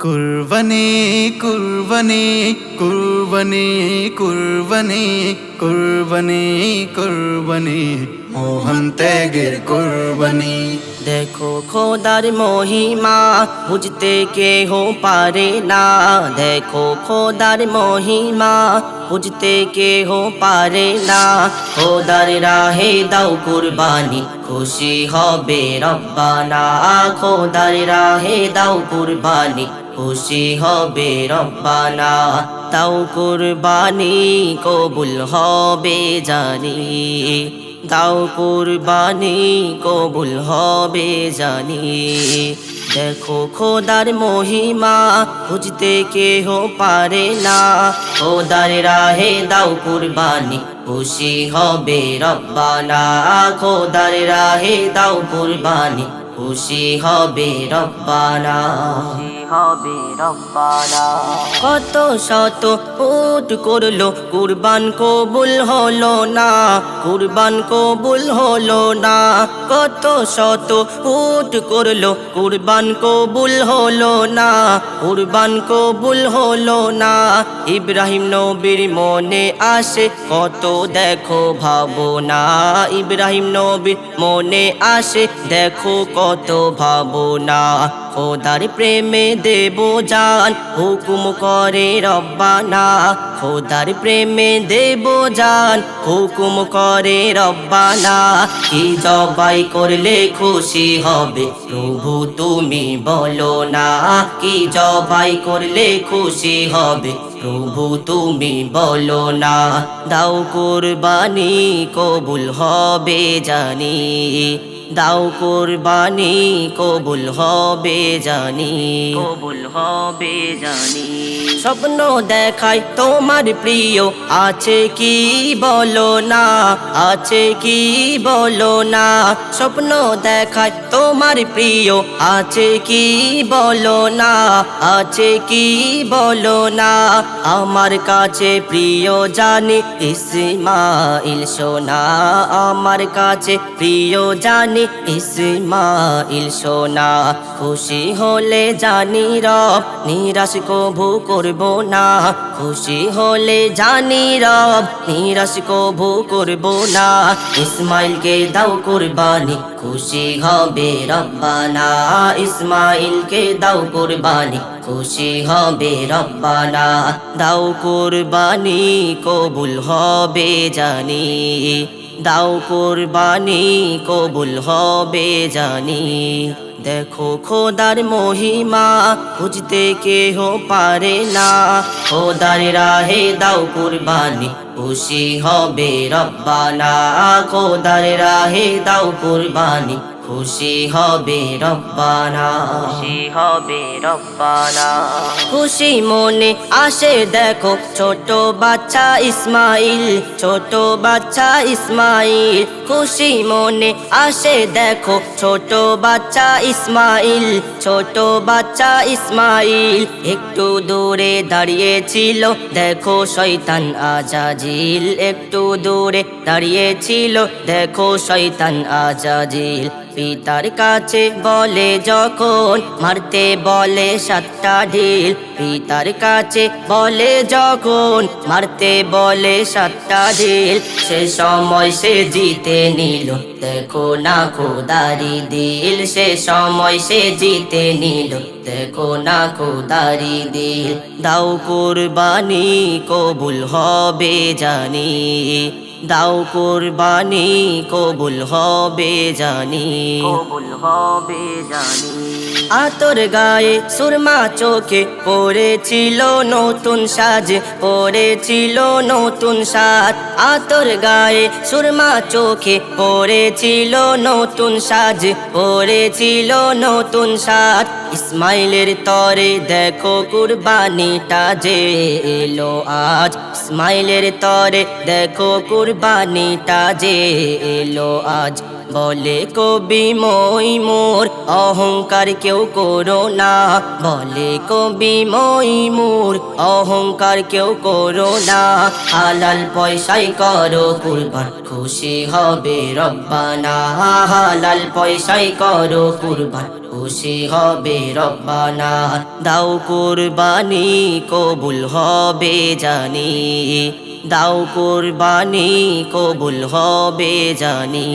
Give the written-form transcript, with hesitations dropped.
কুরবানি কুরবানি কুরবানি কুরবানি কুরবানি কুরবানি মোহন ত্যাগের কুরবানি। দেখো খোদার মহিমা বুঝতে কেহ পারে না। দেখো খোদার মহিমা বুঝতে কেহ পারে না। খোদার রাহে দাও কুরবানি খুশি হবে রব্বানা। খোদার রাহে দাও কুরবানি খুশি হবে রব্বানা। দাও কুরবানি কবুল হবে জানি। দাও কুরবানি কবুল হবে জানি। দেখো খোদার মহিমা বুঝতে কেহ পারে না। খোদার রাহে দাও কুরবানি খুশি হবে রব্বানা। খোদার রাহে দাও কুরবানি খুশি হবে রব্বানা। হবে রব্বানা। কত শত উট করলো কুরবান কবুল হলো না। কুরবান কবুল হলো না। কত শত উট করলো কুরবান কবুল হলো না। কুরবান কবুল হলো না। ইব্রাহিম নবীর মনে আসে কত দেখো ভাবনা। ইব্রাহিম নবীর মনে আসে দেখো কত ভাবনা। খোদার প্রেমে দেব জান হুকুম করে রব্বানা। খোদার প্রেমে দেব জান হুকুম করে রব্বানা। কি জবাই করলে খুশি হবে প্রভু তুমি বলো না। কি জবাই করলে খুশি হবে প্রভু তুমি বলো না। দাও কুরবানি কবুল হবে জানি। দাও কুরবানি কবুল হবে জানি। কবুল হবে জানি। স্বপ্ন দেখায় তোমার প্রিয় আছে কি বলো না। আছে কি বলো না। স্বপ্ন দেখায় তোমার প্রিয় আছে কি বলো না। আছে কি বলো না। আমার কাছে প্রিয় জানি ইসমাইল সোনা। আমার কাছে প্রিয় জানি ইসমাইল সোনা। খুশি হলে জানি রব নিরাশ কভু করব না। খুশি হলে জানি রব নিরাশ কভু করব না। ইসমাইলকে দাও কুরবানি খুশি হবে রব্বানা। ইসমাইলকে দাও কুরবানি খুশি হবে রব্বানা। দাও কুরবানি কবুল হবে জানি। দাও কুরবানি কবুল হবে জানি। দেখো খোদার মহিমা বুঝতে কেহ পারে না। খোদার রাহে দাও কুরবানি খুশি হবে রব্বানা। খোদার রাহে দাও কুরবানি খুশি হবে রব্বানা। খুশি হবে রব্বানা। খুশি মনে আসে দেখো ছোট বাচ্চা ইসমাইল। ছোট বাচ্চা ইসমাইল। খুশি মনে আসে দেখো ছোট বাচ্চা ইসমাইল। ছোট বাচ্চা ইসমাইল। একটু দূরে দাঁড়িয়েছিল দেখো শয়তান আজাজিল। একটু দূরে দাঁড়িয়েছিল দেখো শয়তান আজাজিল। পিতার কাছে বলে যখন মারতে বলে সাতটা ঢিল। পিতার কাছে বলে যখন মারতে বলে সাতটা ঢিল। সে সময় সে জিতে নিল দেখো না খোদারি দিল। সে সময় সে জিতে নিল দেখো না খোদারি দিল। দাও কুরবানি কবুল হবে জানি। দাও কুরবানি কবুল হবে জানি। কবুল হবে জানি। আতর গায়ে সুরমা চোখে পড়েছিল নতুন সাজ। পড়েছিল নতুন সাজ। আতর গায়ে সুরমা চোখে পড়েছিল নতুন সাজ। পড়েছিল নতুন সাজ। ইসমাইলের তরে দেখো কুরবানিটা যে এলো আজ। ইসমাইলের তরে দেখো কুরবানিটা যে এলো আজ। বলে কবি মই মোর অহংকার কেউ করো না। বলে কবি মই মোর অহংকার কেউ করো না। হালাল পয়সায় করো কুরবান খুশি হবে রব্বানা। হালাল পয়সায় করো কুরবান খুশি হবে রব্বানা। দাও কুরবানি কবুল হবে জানি, দাও কুরবানি কবুল হবে জানি।